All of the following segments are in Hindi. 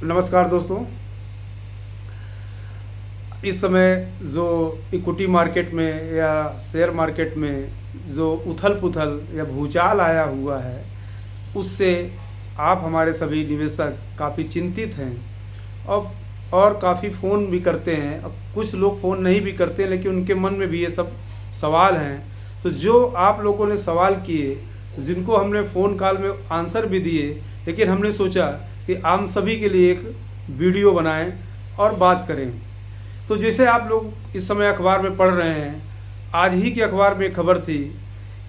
नमस्कार दोस्तों। इस समय जो इक्विटी मार्केट में या शेयर मार्केट में जो उथल-पुथल या भूचाल आया हुआ है, उससे आप हमारे सभी निवेशक काफ़ी चिंतित हैं। अब और काफ़ी फ़ोन भी करते हैं। अब कुछ लोग फ़ोन नहीं भी करते, लेकिन उनके मन में भी ये सब सवाल हैं। तो जो आप लोगों ने सवाल किए, जिनको हमने फ़ोन कॉल में आंसर भी दिए, लेकिन हमने सोचा कि हम सभी के लिए एक वीडियो बनाएं और बात करें। तो जैसे आप लोग इस समय अखबार में पढ़ रहे हैं, आज ही के अखबार में एक खबर थी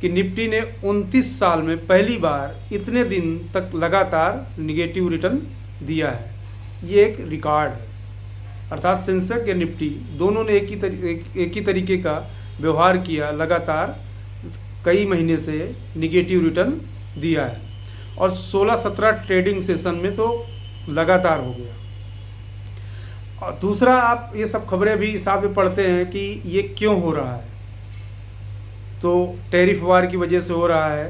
कि निफ्टी ने 29 साल में पहली बार इतने दिन तक लगातार निगेटिव रिटर्न दिया है। ये एक रिकॉर्ड है। अर्थात सेंसेक्स या निफ्टी दोनों ने एक ही तरीके का व्यवहार किया, लगातार कई महीने से निगेटिव रिटर्न दिया है और 16-17 ट्रेडिंग सेशन में तो लगातार हो गया। और दूसरा, आप ये सब खबरें भी साथ में पढ़ते हैं कि ये क्यों हो रहा है। तो टैरिफ वार की वजह से हो रहा है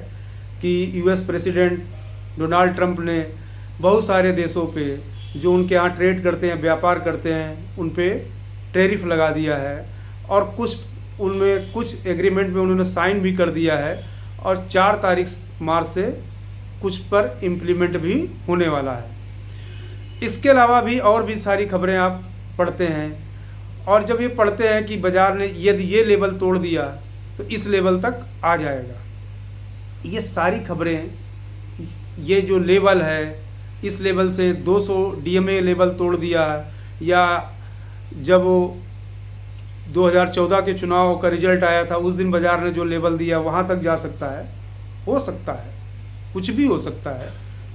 कि यूएस प्रेसिडेंट डोनाल्ड ट्रंप ने बहुत सारे देशों पे जो उनके यहाँ ट्रेड करते हैं, व्यापार करते हैं, उन पे टैरिफ लगा दिया है और कुछ एग्रीमेंट में उन्होंने साइन भी कर दिया है और 4 तारीख मार्च से कुछ पर इम्प्लीमेंट भी होने वाला है। इसके अलावा भी और भी सारी खबरें आप पढ़ते हैं और जब ये पढ़ते हैं कि बाज़ार ने यदि ये लेवल तोड़ दिया तो इस लेवल तक आ जाएगा। ये सारी खबरें, ये जो लेवल है, इस लेवल से 200 डीएमए लेवल तोड़ दिया, या जब 2014 के चुनाव का रिजल्ट आया था उस दिन बाज़ार ने जो लेवल दिया वहाँ तक जा सकता है, हो सकता है, कुछ भी हो सकता है।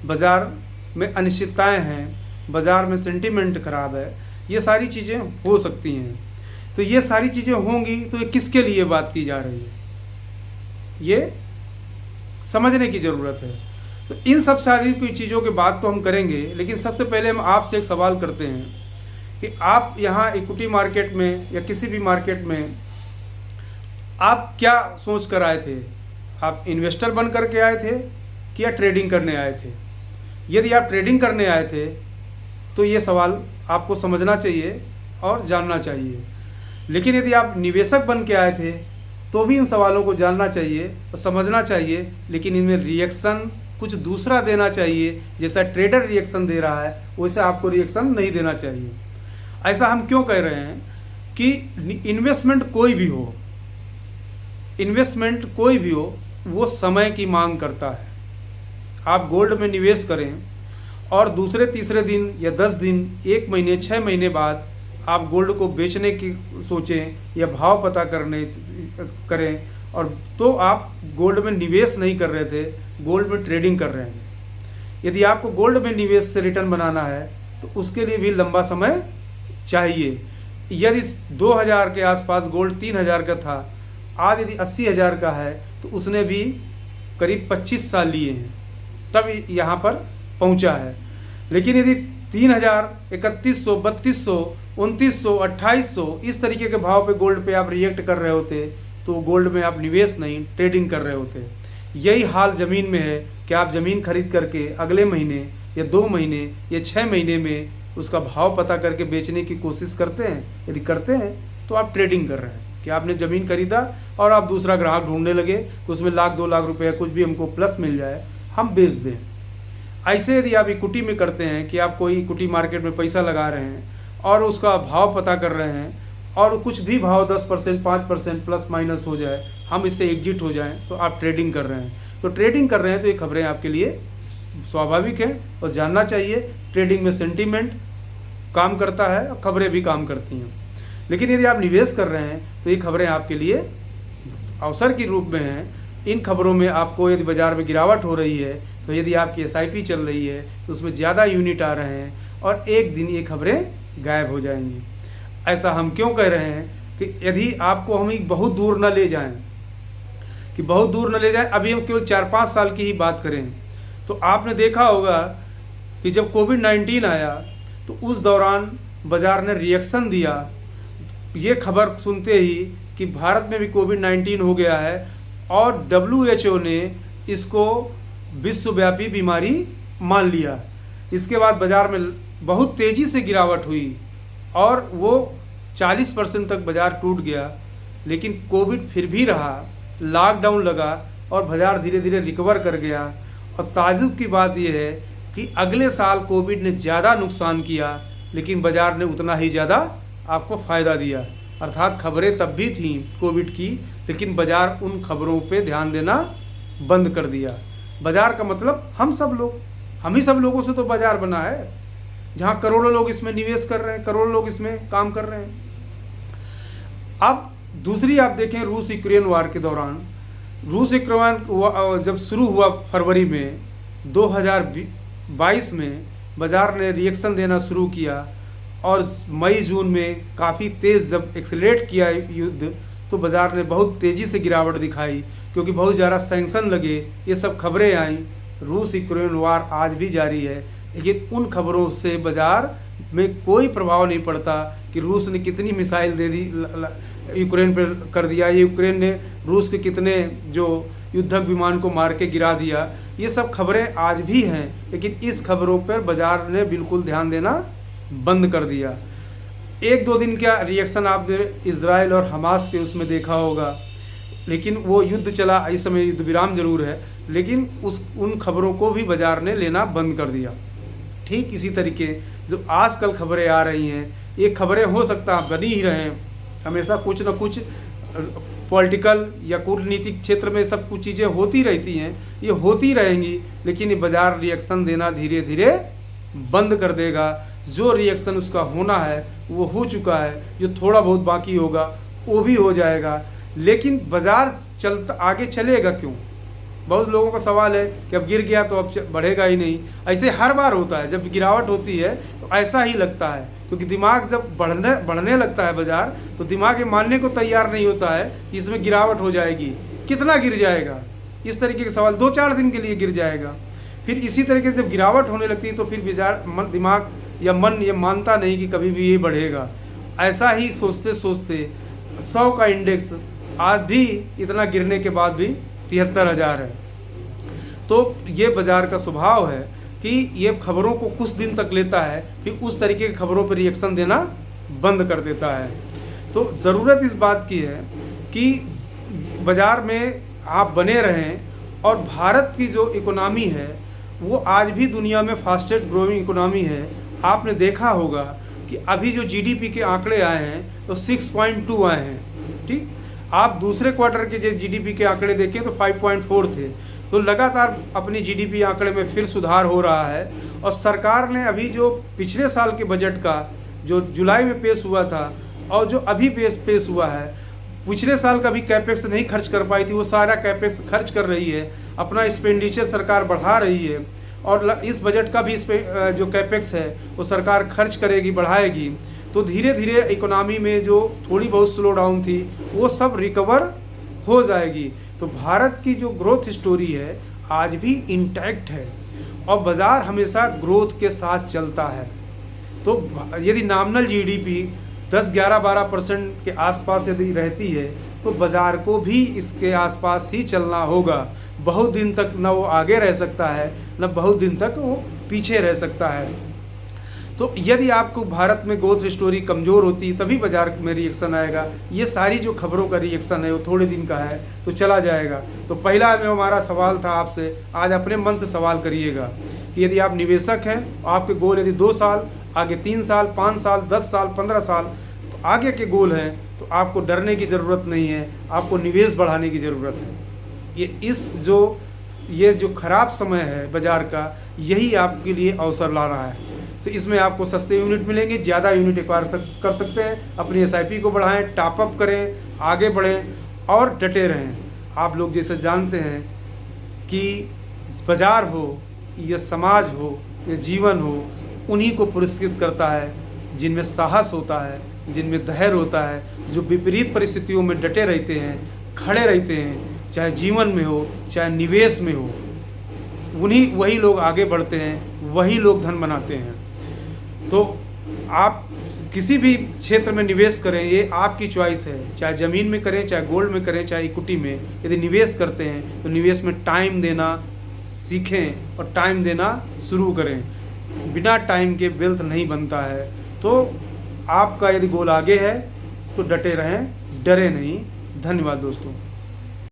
बाज़ार में अनिश्चितताएं हैं, बाज़ार में सेंटीमेंट ख़राब है, ये सारी चीज़ें हो सकती हैं। तो ये सारी चीज़ें होंगी तो ये किसके लिए बात की जा रही है, ये समझने की ज़रूरत है। तो इन सब सारी कोई चीज़ों की बात तो हम करेंगे, लेकिन सबसे पहले हम आपसे एक सवाल करते हैं कि आप यहाँ इक्विटी मार्केट में या किसी भी मार्केट में आप क्या सोच कर आए थे? आप इन्वेस्टर बन करके आए थे कि या ट्रेडिंग करने आए थे? यदि आप ट्रेडिंग करने आए थे तो ये सवाल आपको समझना चाहिए और जानना चाहिए। लेकिन यदि आप निवेशक बन के आए थे तो भी इन सवालों को जानना चाहिए और समझना चाहिए, लेकिन इनमें रिएक्शन कुछ दूसरा देना चाहिए। जैसा ट्रेडर रिएक्शन दे रहा है वैसे आपको रिएक्शन नहीं देना चाहिए। ऐसा हम क्यों कह रहे हैं कि इन्वेस्टमेंट कोई भी हो वो समय की मांग करता है। आप गोल्ड में निवेश करें और दूसरे तीसरे दिन या 10 दिन, 1 महीने, 6 महीने बाद आप गोल्ड को बेचने की सोचें या भाव पता करें, और तो आप गोल्ड में निवेश नहीं कर रहे थे, गोल्ड में ट्रेडिंग कर रहे हैं। यदि आपको गोल्ड में निवेश से रिटर्न बनाना है तो उसके लिए भी लंबा समय चाहिए। यदि 2000 के आसपास गोल्ड 3000 का था, आज यदि 80,000 का है तो उसने भी करीब 25 साल लिए हैं, तब यहाँ पर पहुँचा है। लेकिन यदि 3000, 3100, 3200, 2900, 2800 इस तरीके के भाव पे गोल्ड पे आप रिएक्ट कर रहे होते तो गोल्ड में आप निवेश नहीं, ट्रेडिंग कर रहे होते। यही हाल ज़मीन में है कि आप ज़मीन खरीद करके अगले महीने या 2 महीने या 6 महीने में उसका भाव पता करके बेचने की कोशिश करते हैं। यदि करते हैं तो आप ट्रेडिंग कर रहे हैं कि आपने ज़मीन खरीदा और आप दूसरा ग्राहक ढूंढने लगे कि उसमें 1-2 लाख रुपये कुछ भी हमको प्लस मिल जाए, हम बेच दें। ऐसे यदि आप इक्विटी में करते हैं कि आप कोई इक्विटी मार्केट में पैसा लगा रहे हैं और उसका भाव पता कर रहे हैं और कुछ भी भाव 10%, 5% प्लस माइनस हो जाए, हम इससे एग्जिट हो जाएं, तो आप ट्रेडिंग कर रहे हैं। तो ट्रेडिंग कर रहे हैं तो ये खबरें आपके लिए स्वाभाविक है और जानना चाहिए। ट्रेडिंग में सेंटीमेंट काम करता है और खबरें भी काम करती हैं। लेकिन यदि आप निवेश कर रहे हैं तो ये खबरें आपके लिए अवसर के रूप में हैं। इन खबरों में आपको यदि बाज़ार में गिरावट हो रही है, तो यदि आपकी SIP चल रही है तो उसमें ज़्यादा यूनिट आ रहे हैं और एक दिन ये खबरें गायब हो जाएंगी। ऐसा हम क्यों कह रहे हैं कि यदि आपको हम बहुत दूर न ले जाएं, अभी हम केवल 4-5 साल की ही बात करें तो आपने देखा होगा कि जब कोविड-19 आया तो उस दौरान बाज़ार ने रिएक्शन दिया। ये खबर सुनते ही कि भारत में भी कोविड-19 हो गया है और WHO ने इसको विश्वव्यापी बीमारी मान लिया। इसके बाद बाज़ार में बहुत तेज़ी से गिरावट हुई और वो 40% तक बाज़ार टूट गया, लेकिन कोविड फिर भी रहा, लॉकडाउन लगा और बाज़ार धीरे धीरे रिकवर कर गया। और ताज्जुब की बात यह है कि अगले साल कोविड ने ज़्यादा नुकसान किया, लेकिन बाज़ार ने उतना ही ज़्यादा आपको फ़ायदा दिया। अर्थात खबरें तब भी थीं कोविड की, लेकिन बाज़ार उन खबरों पे ध्यान देना बंद कर दिया। बाज़ार का मतलब हम सब लोग, हम ही सब लोगों से तो बाज़ार बना है, जहाँ करोड़ों लोग इसमें निवेश कर रहे हैं, करोड़ों लोग इसमें काम कर रहे हैं। अब दूसरी आप देखें, रूस यूक्रेन वार के दौरान, रूस यूक्रेन जब शुरू हुआ फरवरी में 2022 में, बाज़ार ने रिएक्शन देना शुरू किया और मई जून में काफ़ी तेज़ जब एक्सेलरेट किया युद्ध, तो बाज़ार ने बहुत तेज़ी से गिरावट दिखाई, क्योंकि बहुत ज़्यादा सैंक्शन लगे, ये सब खबरें आईं। रूस यूक्रेन वार आज भी जारी है, लेकिन उन खबरों से बाज़ार में कोई प्रभाव नहीं पड़ता कि रूस ने कितनी मिसाइल दे दी यूक्रेन पर कर दिया, ये यूक्रेन ने रूस के कितने जो युद्धक विमान को मार के गिरा दिया। ये सब खबरें आज भी हैं, लेकिन इस खबरों पर बाज़ार ने बिल्कुल ध्यान देना बंद कर दिया। एक दो दिन का रिएक्शन आपने इजराइल और हमास के उसमें देखा होगा, लेकिन वो युद्ध चला, इस समय युद्ध विराम जरूर है, लेकिन उन खबरों को भी बाज़ार ने लेना बंद कर दिया। ठीक इसी तरीके जो आजकल खबरें आ रही हैं, ये खबरें हो सकता है बनी ही रहें, हमेशा कुछ न कुछ पॉलिटिकल या कूटनीतिक क्षेत्र में सब कुछ चीज़ें होती रहती हैं, ये होती रहेंगी, लेकिन ये बाज़ार रिएक्शन देना धीरे धीरे बंद कर देगा। जो रिएक्शन उसका होना है वो हो चुका है, जो थोड़ा बहुत बाकी होगा वो भी हो जाएगा, लेकिन बाज़ार आगे चलेगा क्यों? बहुत लोगों का सवाल है कि अब गिर गया तो अब बढ़ेगा ही नहीं। ऐसे हर बार होता है, जब गिरावट होती है तो ऐसा ही लगता है, क्योंकि दिमाग जब बढ़ने लगता है बाज़ार, तो दिमाग ये मानने को तैयार नहीं होता है कि इसमें गिरावट हो जाएगी। कितना गिर जाएगा, इस तरीके के सवाल, 2-4 दिन के लिए गिर जाएगा। फिर इसी तरीके से जब गिरावट होने लगती है तो फिर दिमाग या मन ये मानता नहीं कि कभी भी ये बढ़ेगा। ऐसा ही सोचते सोचते 100 का इंडेक्स आज भी इतना गिरने के बाद भी 73,000 है। तो ये बाज़ार का स्वभाव है कि ये खबरों को कुछ दिन तक लेता है, फिर उस तरीके की खबरों पर रिएक्शन देना बंद कर देता है। तो ज़रूरत इस बात की है कि बाज़ार में आप बने रहें, और भारत की जो इकोनॉमी है वो आज भी दुनिया में फास्टेस्ट ग्रोइंग इकोनॉमी है। आपने देखा होगा कि अभी जो जीडीपी के आंकड़े आए हैं तो 6.2 आए हैं। ठीक, आप दूसरे क्वार्टर के जो जीडीपी के आंकड़े देखें तो 5.4 थे। तो लगातार अपनी जीडीपी आंकड़े में फिर सुधार हो रहा है। और सरकार ने अभी जो पिछले साल के बजट का जो जुलाई में पेश हुआ था और जो अभी पेश हुआ है, पिछले साल का भी कैपेक्स नहीं खर्च कर पाई थी, वो सारा कैपेक्स खर्च कर रही है, अपना एक्सपेंडिचर सरकार बढ़ा रही है। और इस बजट का भी जो कैपेक्स है वो सरकार खर्च करेगी, बढ़ाएगी। तो धीरे धीरे इकोनॉमी में जो थोड़ी बहुत स्लो डाउन थी वो सब रिकवर हो जाएगी। तो भारत की जो ग्रोथ स्टोरी है आज भी इंटैक्ट है, और बाज़ार हमेशा ग्रोथ के साथ चलता है। तो यदि नॉमिनल जीडीपी 10-11-12% के आसपास यदि रहती है तो बाज़ार को भी इसके आसपास ही चलना होगा। बहुत दिन तक न वो आगे रह सकता है, न बहुत दिन तक वो पीछे रह सकता है। तो यदि आपको भारत में ग्रोथ स्टोरी कमज़ोर होती तभी बाज़ार में रिएक्शन आएगा। ये सारी जो खबरों का रिएक्शन है वो थोड़े दिन का है तो चला जाएगा। तो पहला में हमारा सवाल था आपसे, आज अपने मन से सवाल करिएगा कि यदि आप निवेशक हैं, आपके गोल यदि 2 साल, आगे 3 साल, 5 साल, 10 साल, 15 साल तो आगे के गोल हैं, तो आपको डरने की ज़रूरत नहीं है, आपको निवेश बढ़ाने की ज़रूरत है। ये जो खराब समय है बाज़ार का, यही आपके लिए अवसर ला रहा है। तो इसमें आपको सस्ते यूनिट मिलेंगे, ज़्यादा यूनिट एक्वायर कर सकते हैं, अपनी SIP को बढ़ाएं, टॉपअप करें, आगे बढ़ें और डटे रहें। आप लोग जैसे जानते हैं कि बाज़ार हो या समाज हो या जीवन हो, उन्हीं को पुरस्कृत करता है जिनमें साहस होता है, जिनमें धैर्य होता है, जो विपरीत परिस्थितियों में डटे रहते हैं, खड़े रहते हैं, चाहे जीवन में हो चाहे निवेश में हो। वही लोग आगे बढ़ते हैं, वही लोग धन बनाते हैं। तो आप किसी भी क्षेत्र में निवेश करें, ये आपकी चॉइस है, चाहे ज़मीन में करें, चाहे गोल्ड में करें, चाहे इक्विटी में। यदि निवेश करते हैं तो निवेश में टाइम देना सीखें और टाइम देना शुरू करें। बिना टाइम के वेल्थ नहीं बनता है। तो आपका यदि गोल आगे है तो डटे रहें, डरे नहीं। धन्यवाद दोस्तों।